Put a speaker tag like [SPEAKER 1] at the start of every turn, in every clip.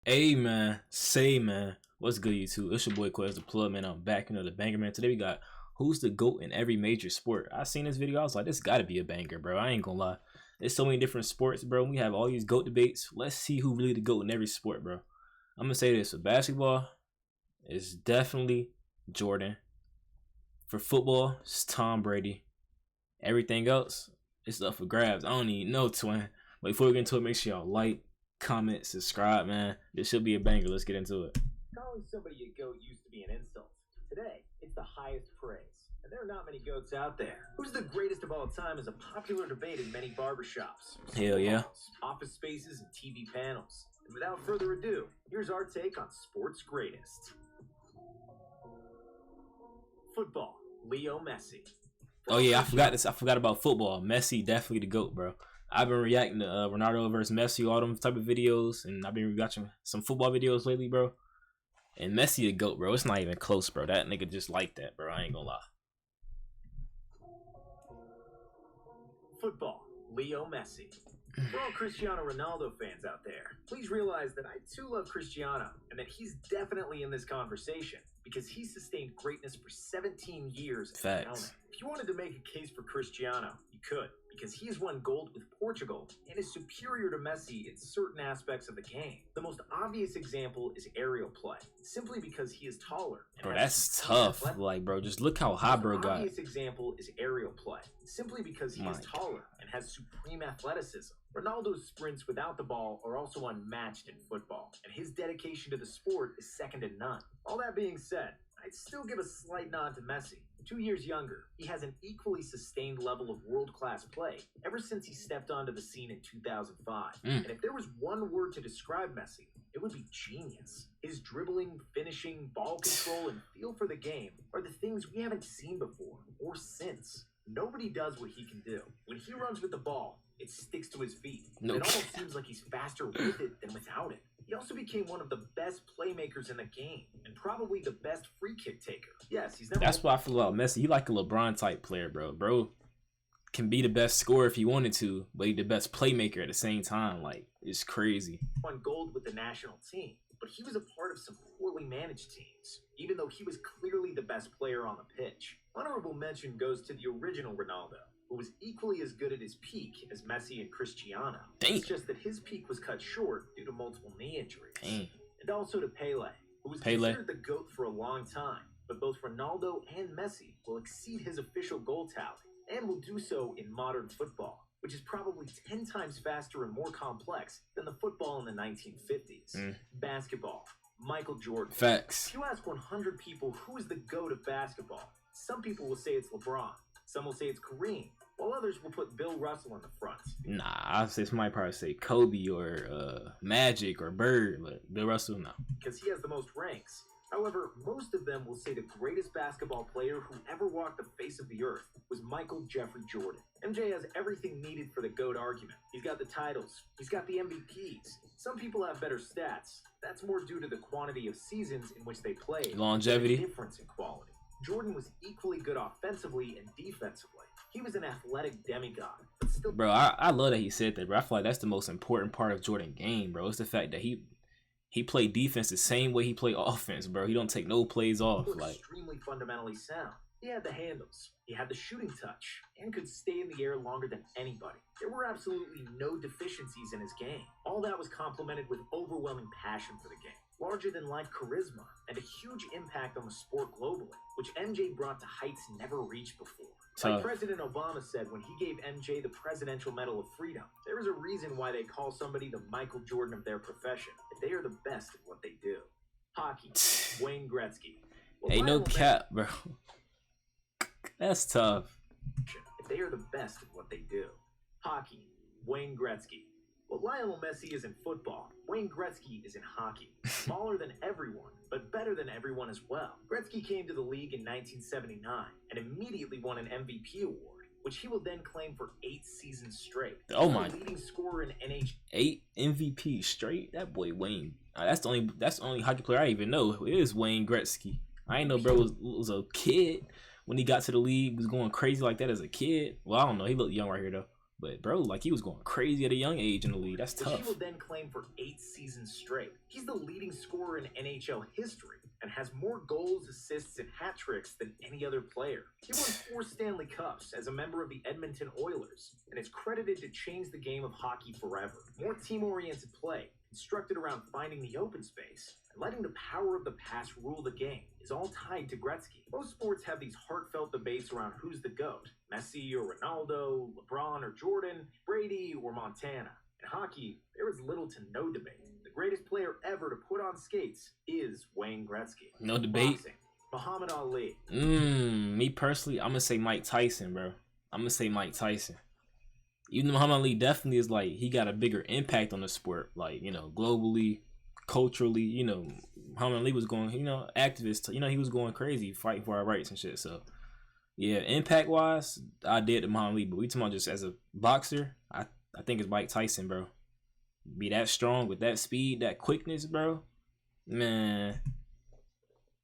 [SPEAKER 1] Hey man, say man, what's good YouTube? It's your boy Quez the Plug, man. I'm back into the banger, man. Today we got who's the GOAT in every major sport. I seen this video, I was like, this gotta be a banger, bro. I ain't gonna lie. There's so many different sports, bro. We have all these GOAT debates. Let's see who really the GOAT in every sport, bro. I'm gonna say this: for basketball, it's definitely Jordan. For football, it's Tom Brady. Everything else, it's up for grabs. I don't even know, twin. But before we get into it, make sure y'all like, comment, subscribe, man. This should be a banger. Let's get into it.
[SPEAKER 2] Calling somebody a GOAT used to be an insult. Today, it's the highest praise. And there are not many GOATs out there. Who's the greatest of all time is a popular debate in many barbershops,
[SPEAKER 1] Hell yeah.
[SPEAKER 2] office spaces, and TV panels. And without further ado, here's our take on sports' greatest. Football, Leo Messi.
[SPEAKER 1] Oh yeah, I forgot this. I forgot about football. Messi definitely the GOAT, bro. I've been reacting to Ronaldo versus Messi, all them type of videos, and I've been watching some football videos lately, bro. And Messi the GOAT, bro. It's not even close, bro. That nigga just like that, bro. I ain't gonna lie.
[SPEAKER 2] Football, Leo Messi. For all Cristiano Ronaldo fans out there, please realize that I too love Cristiano, and that he's definitely in this conversation because he sustained greatness for 17 years.
[SPEAKER 1] Facts.
[SPEAKER 2] If you wanted to make a case for Cristiano, you could, because he has won gold with Portugal and is superior to Messi in certain aspects of the game. The most obvious example is aerial play, simply because he is taller.
[SPEAKER 1] Bro, that's tough. Like, bro, just look how high bro got.
[SPEAKER 2] The obvious example is aerial play, simply because he is taller and has supreme athleticism. Ronaldo's sprints without the ball are also unmatched in football, and his dedication to the sport is second to none. All that being said, I'd still give a slight nod to Messi. 2 years younger, he has an equally sustained level of world-class play ever since he stepped onto the scene in 2005. And if there was one word to describe Messi, it would be genius. His dribbling, finishing, ball control, and feel for the game are the things we haven't seen before or since. Nobody does what he can do. When he runs with the ball, it sticks to his feet. It almost seems like he's faster with it than without it. He also became one of the best playmakers in the game, and probably the best free kick taker. Yes, he's never.
[SPEAKER 1] That's what I feel about Messi. He like a LeBron type player, bro. Bro can be the best scorer if he wanted to, but he's the best playmaker at the same time. Like, it's crazy.
[SPEAKER 2] Won gold with the national team, but he was a part of some poorly managed teams, even though he was clearly the best player on the pitch. Honorable mention goes to the original Ronaldo, who was equally as good at his peak as Messi and Cristiano.
[SPEAKER 1] Dang.
[SPEAKER 2] It's just that his peak was cut short due to multiple knee injuries.
[SPEAKER 1] Dang.
[SPEAKER 2] And also to Pele, who was considered the GOAT for a long time, but both Ronaldo and Messi will exceed his official goal tally, and will do so in modern football, which is probably 10 times faster and more complex than the football in the 1950s. Basketball, Michael Jordan.
[SPEAKER 1] Facts.
[SPEAKER 2] If you ask 100 people who is the GOAT of basketball, some people will say it's LeBron, some will say it's Kareem, while others will put Bill Russell in the front.
[SPEAKER 1] Nah, I'd say somebody probably say Kobe or Magic or Bird, but Bill Russell, no.
[SPEAKER 2] Because he has the most rings. However, most of them will say the greatest basketball player who ever walked the face of the earth was Michael Jeffrey Jordan. MJ has everything needed for the GOAT argument. He's got the titles. He's got the MVPs. Some people have better stats. That's more due to the quantity of seasons in which they played.
[SPEAKER 1] Longevity.
[SPEAKER 2] Difference in quality. Jordan was equally good offensively and defensively. He was an athletic demigod, but still.
[SPEAKER 1] Bro, I love that he said that, bro. I feel like that's the most important part of Jordan's game, bro. It's the fact that he played defense the same way he played offense, bro. He don't take no plays off. Like,
[SPEAKER 2] extremely fundamentally sound. He had the handles, he had the shooting touch, and could stay in the air longer than anybody. There were absolutely no deficiencies in his game. All that was complemented with overwhelming passion for the game, larger-than-life charisma, and a huge impact on the sport globally, which MJ brought to heights never reached before. Like President Obama said when he gave MJ the Presidential Medal of Freedom, there is a reason why they call somebody the Michael Jordan of their profession. That they are the best at what they do. Hockey, Wayne Gretzky.
[SPEAKER 1] Ain't no cap, bro. That's tough.
[SPEAKER 2] If they are the best at what they do. Hockey, Wayne Gretzky. Well, Lionel Messi is in football. Wayne Gretzky is in hockey. Smaller than everyone, but better than everyone as well. Gretzky came to the league in 1979 and immediately won an MVP award, which he will then claim for 8 seasons straight.
[SPEAKER 1] Oh my!
[SPEAKER 2] Leading scorer in NHL.
[SPEAKER 1] 8 MVP straight. That boy Wayne. That's the only hockey player I even know. It is Wayne Gretzky. I ain't know bro was a kid when he got to the league. Was going crazy like that as a kid. Well, I don't know. He looked young right here though. But bro, like he was going crazy at a young age in the league. That's tough.
[SPEAKER 2] He will then claim for 8 seasons straight. He's the leading scorer in NHL history and has more goals, assists, and hat tricks than any other player. He won 4 Stanley Cups as a member of the Edmonton Oilers and is credited to change the game of hockey forever. More team-oriented play, constructed around finding the open space and letting the power of the pass rule the game, is all tied to Gretzky. Most sports have these heartfelt debates around who's the GOAT. Messi or Ronaldo, LeBron or Jordan, Brady or Montana. In hockey, there is little to no debate. The greatest player ever to put on skates is Wayne Gretzky.
[SPEAKER 1] No debate.
[SPEAKER 2] Boxing, Muhammad Ali.
[SPEAKER 1] Me personally, I'm gonna say Mike Tyson, bro. I'm gonna say Mike Tyson. Even though Muhammad Ali definitely is like, he got a bigger impact on the sport, like, you know, globally, culturally, you know, Muhammad Ali was going, you know, activist, you know, he was going crazy fighting for our rights and shit. So yeah, impact wise, I did to Muhammad Ali, but we talking about just as a boxer, I think it's Mike Tyson, bro. Be that strong with that speed, that quickness, bro. Man.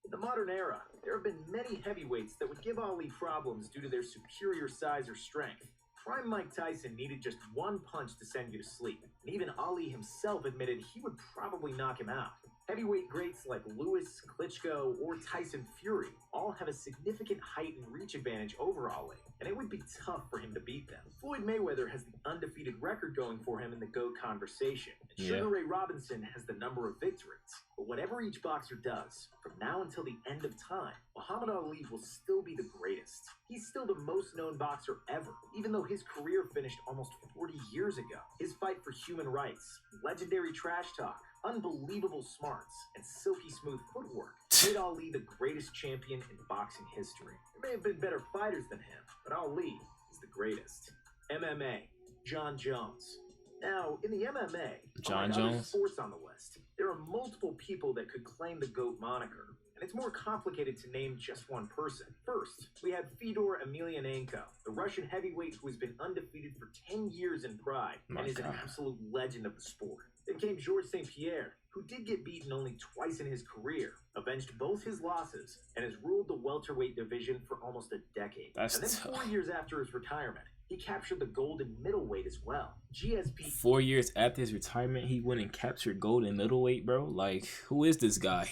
[SPEAKER 2] In the modern era, there have been many heavyweights that would give Ali problems due to their superior size or strength. Prime Mike Tyson needed just one punch to send you to sleep, and even Ali himself admitted he would probably knock him out. Heavyweight greats like Lewis, Klitschko, or Tyson Fury all have a significant height and reach advantage over Ali, and it would be tough for him to beat them. Floyd Mayweather has the undefeated record going for him in the GOAT conversation, and Sugar Ray Robinson has the number of victories. But whatever each boxer does, from now until the end of time, Muhammad Ali will still be the greatest. He's still the most known boxer ever, even though his career finished almost 40 years ago. His fight for human rights, legendary trash talk, unbelievable smarts, and silky smooth footwork made Ali the greatest champion in boxing history. There may have been better fighters than him, but Ali is the greatest. MMA, John Jones. Now, in the MMA,
[SPEAKER 1] John
[SPEAKER 2] among other
[SPEAKER 1] Jones.
[SPEAKER 2] sports on the list, there are multiple people that could claim the GOAT moniker, and it's more complicated to name just one person. First, we have Fedor Emelianenko, the Russian heavyweight who has been undefeated for 10 years in Pride and is an absolute legend of the sport. Then came Georges St. Pierre, who did get beaten only twice in his career, avenged both his losses, and has ruled the welterweight division for almost a decade. And then 4 years after his retirement, he captured the gold in middleweight as well. GSP.
[SPEAKER 1] 4 years after his retirement, he went and captured gold in middleweight, bro. Like, who is this guy?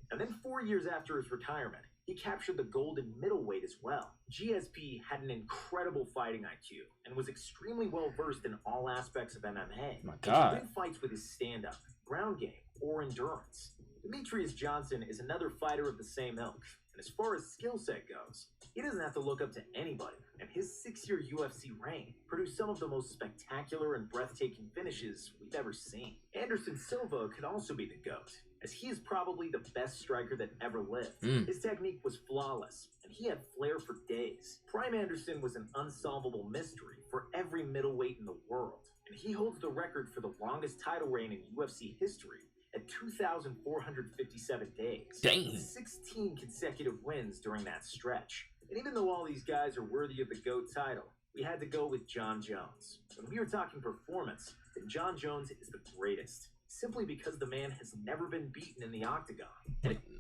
[SPEAKER 2] And then 4 years after his retirement, he captured the gold in middleweight as well. GSP had an incredible fighting IQ and was extremely well versed in all aspects of MMA.
[SPEAKER 1] My God.
[SPEAKER 2] He could win fights with his stand-up, ground game, or endurance. Demetrius Johnson is another fighter of the same ilk. And as far as skill set goes, he doesn't have to look up to anybody, and his 6-year UFC reign produced some of the most spectacular and breathtaking finishes we've ever seen. Anderson Silva could also be the GOAT, as he is probably the best striker that ever lived. His technique was flawless, and he had flair for days. Prime Anderson was an unsolvable mystery for every middleweight in the world, and he holds the record for the longest title reign in UFC history at 2,457 days.
[SPEAKER 1] Dang.
[SPEAKER 2] 16 consecutive wins during that stretch. And even though all these guys are worthy of the GOAT title, we had to go with John Jones. When we were talking performance, then John Jones is the greatest, simply because the man has never been beaten in the octagon.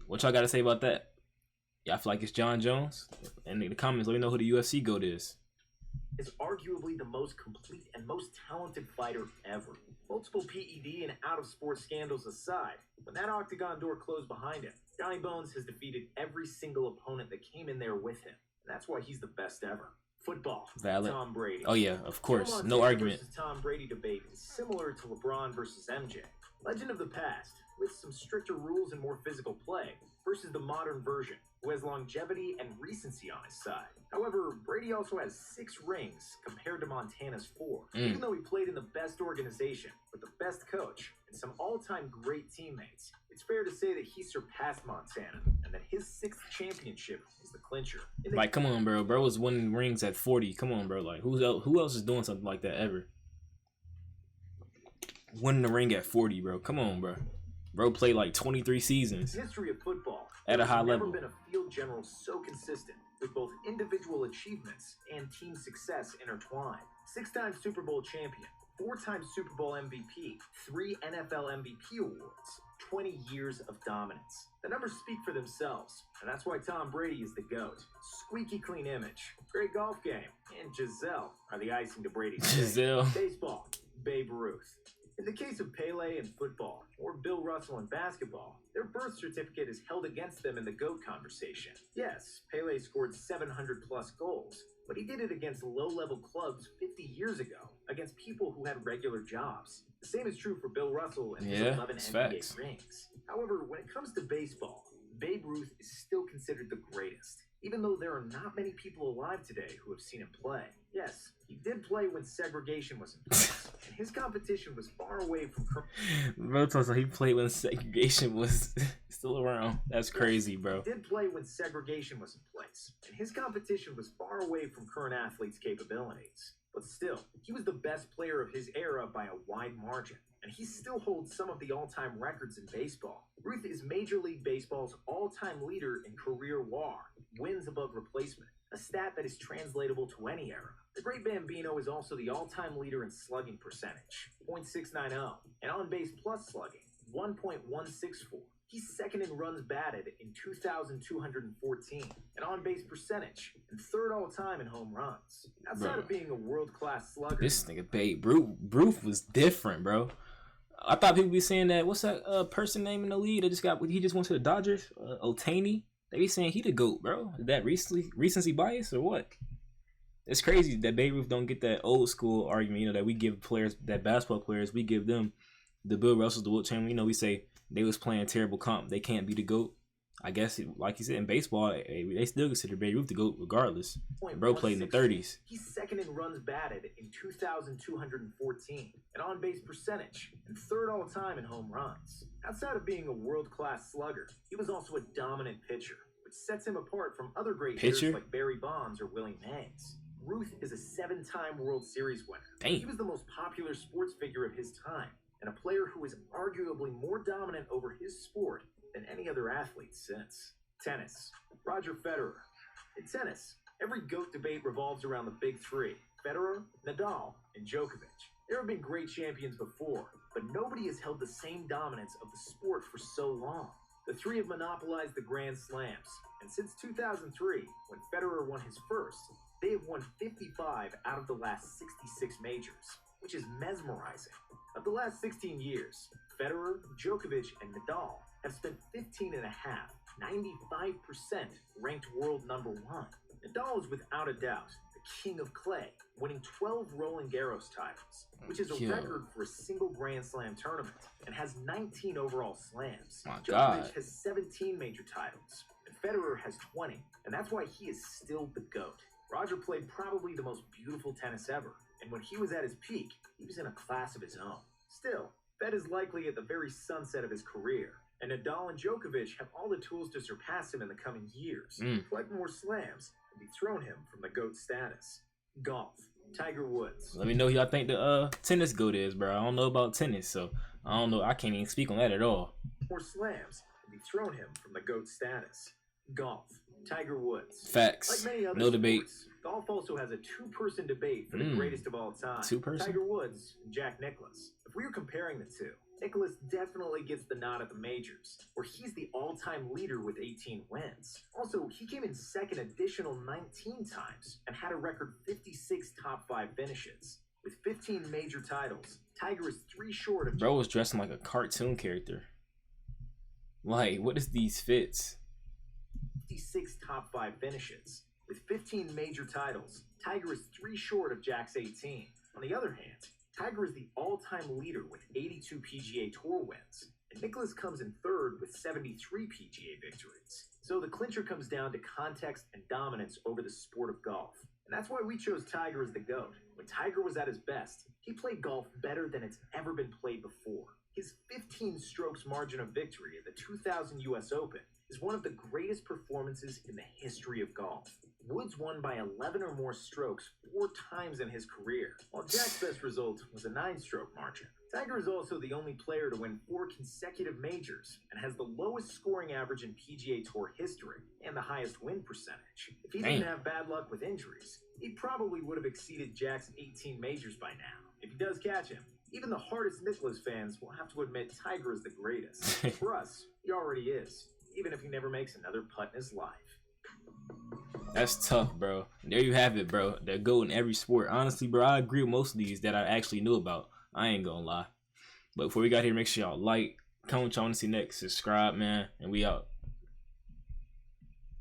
[SPEAKER 1] What y'all got to say about that? Y'all feel like it's John Jones? And in the comments, let me know who the UFC GOAT is.
[SPEAKER 2] Is arguably the most complete and most talented fighter ever. Multiple PED and out-of-sport scandals aside, when that octagon door closed behind him, Johnny Bones has defeated every single opponent that came in there with him. And that's why he's the best ever. Football.
[SPEAKER 1] Valid.
[SPEAKER 2] Tom Brady.
[SPEAKER 1] Oh yeah, of course.
[SPEAKER 2] Joe
[SPEAKER 1] No
[SPEAKER 2] Montana
[SPEAKER 1] argument.
[SPEAKER 2] versus Tom Brady debate is similar to LeBron versus MJ. Legend of the past, with some stricter rules and more physical play, versus the modern version, who has longevity and recency on his side. However, Brady also has 6 rings compared to Montana's 4. Even though he played in the best organization, with the best coach, and some all-time great teammates, it's fair to say that he surpassed Montana, and that his 6th championship is the clincher.
[SPEAKER 1] Like, come on, bro. Bro was winning rings at 40. Come on, bro. Like, who else is doing something like that ever? Winning the ring at 40, bro. Come on, bro. Bro played like 23 seasons.
[SPEAKER 2] History of football
[SPEAKER 1] at a high level.
[SPEAKER 2] Never been a field general so consistent, with both individual achievements and team success intertwined. 6-time Super Bowl champion, 4-time Super Bowl MVP, 3 NFL MVP awards, 20 years of dominance. The numbers speak for themselves, and that's why Tom Brady is the GOAT. Squeaky clean image, great golf game, and Giselle are the icing to Brady's
[SPEAKER 1] Giselle.
[SPEAKER 2] Baseball, Babe Ruth. In the case of Pele in football, or Bill Russell in basketball, their birth certificate is held against them in the GOAT conversation. Yes, Pele scored 700 plus goals, but he did it against low-level clubs 50 years ago, against people who had regular jobs. The same is true for Bill Russell and his 11 NBA rings. However, when it comes to baseball, Babe Ruth is still considered the greatest, even though there are not many people alive today who have seen him play. Yes, he did play when segregation was in place, and his competition was far away from...
[SPEAKER 1] Bro told us he played when segregation was still around. That's crazy, bro.
[SPEAKER 2] He did play when segregation was in place, and his competition was far away from current athletes' capabilities. But still, he was the best player of his era by a wide margin, and he still holds some of the all-time records in baseball. Ruth is Major League Baseball's all-time leader in career WAR, wins above replacement, a stat that is translatable to any era. The Great Bambino is also the all-time leader in slugging percentage, .690, and on-base plus slugging, 1.164. He's second in runs batted in 2,214, and on-base percentage, and third all-time in home runs. Outside of being a world-class slugger,
[SPEAKER 1] this nigga Babe Ruth was different, bro. I thought people be saying that. What's that person name in the league that he just went to the Dodgers? Ohtani. They be saying he the GOAT, bro. Is that recency bias or what? It's crazy that Babe Ruth don't get that old school argument, you know, that we give players, that basketball players, we give them the Bill Russell, the Wilt Chamberlain. You know, we say they was playing terrible comp. They can't be the GOAT. I guess, like you said, in baseball, they still consider Babe Ruth the GOAT regardless. Bro played in the 30s.
[SPEAKER 2] He's second in runs batted in 2,214, and on-base percentage, and third all-time in home runs. Outside of being a world-class slugger, he was also a dominant pitcher, which sets him apart from other great hitters like Barry Bonds or Willie Mays. Ruth is a 7-time World Series winner.
[SPEAKER 1] Dang.
[SPEAKER 2] He was the most popular sports figure of his time, and a player who is arguably more dominant over his sport than any other athlete since. Tennis. Roger Federer. In tennis, every GOAT debate revolves around the big three: Federer, Nadal, and Djokovic. There have been great champions before, but nobody has held the same dominance of the sport for so long. The three have monopolized the Grand Slams, and since 2003, when Federer won his first, they have won 55 out of the last 66 majors, which is mesmerizing. Of the last 16 years, Federer, Djokovic, and Nadal have spent 15 and a half, 95% ranked world number one. Nadal is without a doubt the king of clay, winning 12 Roland Garros titles, which is a record for a single Grand Slam tournament, and has 19 overall slams. Djokovic has 17 major titles, and Federer has 20, and that's why he is still the GOAT. Roger played probably the most beautiful tennis ever, and when he was at his peak, he was in a class of his own. Still, Fed is likely at the very sunset of his career, and Nadal and Djokovic have all the tools to surpass him in the coming years, collect more slams, and dethrone him from the GOAT status. Golf. Tiger Woods.
[SPEAKER 1] Let me know who y'all think the tennis GOAT is, bro. I don't know about tennis, so I don't know. I can't even speak on that at all.
[SPEAKER 2] More slams, and dethrone him from the GOAT status. Golf. Tiger Woods.
[SPEAKER 1] Facts.
[SPEAKER 2] Like many other
[SPEAKER 1] no debate.
[SPEAKER 2] Sports, golf also has a two-person debate for the greatest of all time.
[SPEAKER 1] Two-person?
[SPEAKER 2] Tiger Woods and Jack Nicklaus. If we were comparing the two, Nicklaus definitely gets the nod at the majors, where he's the all-time leader with 18 wins. Also, he came in second additional 19 times and had a record 56 top 5 finishes. With 15 major titles, Tiger is 3 short of...
[SPEAKER 1] Bro was dressing like a cartoon character. Like, what is these fits?
[SPEAKER 2] 56 top 5 finishes. With 15 major titles, Tiger is 3 short of Jack's 18. On the other hand, Tiger is the all-time leader with 82 PGA Tour wins, and Nicklaus comes in third with 73 PGA victories. So the clincher comes down to context and dominance over the sport of golf. And that's why we chose Tiger as the GOAT. When Tiger was at his best, he played golf better than it's ever been played before. His 15 strokes margin of victory at the 2000 US Open is one of the greatest performances in the history of golf. Woods won by 11 or more strokes 4 times in his career, while Jack's best result was a 9-stroke margin. Tiger is also the only player to win 4 consecutive majors and has the lowest scoring average in PGA Tour history and the highest win percentage. If he didn't have bad luck with injuries, he probably would have exceeded Jack's 18 majors by now. If he does catch him, Even the hardest Nicklaus fans will have to admit Tiger is the greatest. For us, he already is, even if he never makes another putt in his life.
[SPEAKER 1] That's tough, bro. There you have it, bro. They're GOAT in every sport. Honestly, bro, I agree with most of these that I actually knew about. I ain't gonna lie. But before we got here, make sure y'all like, comment what y'all want to see next, subscribe, man, and we out.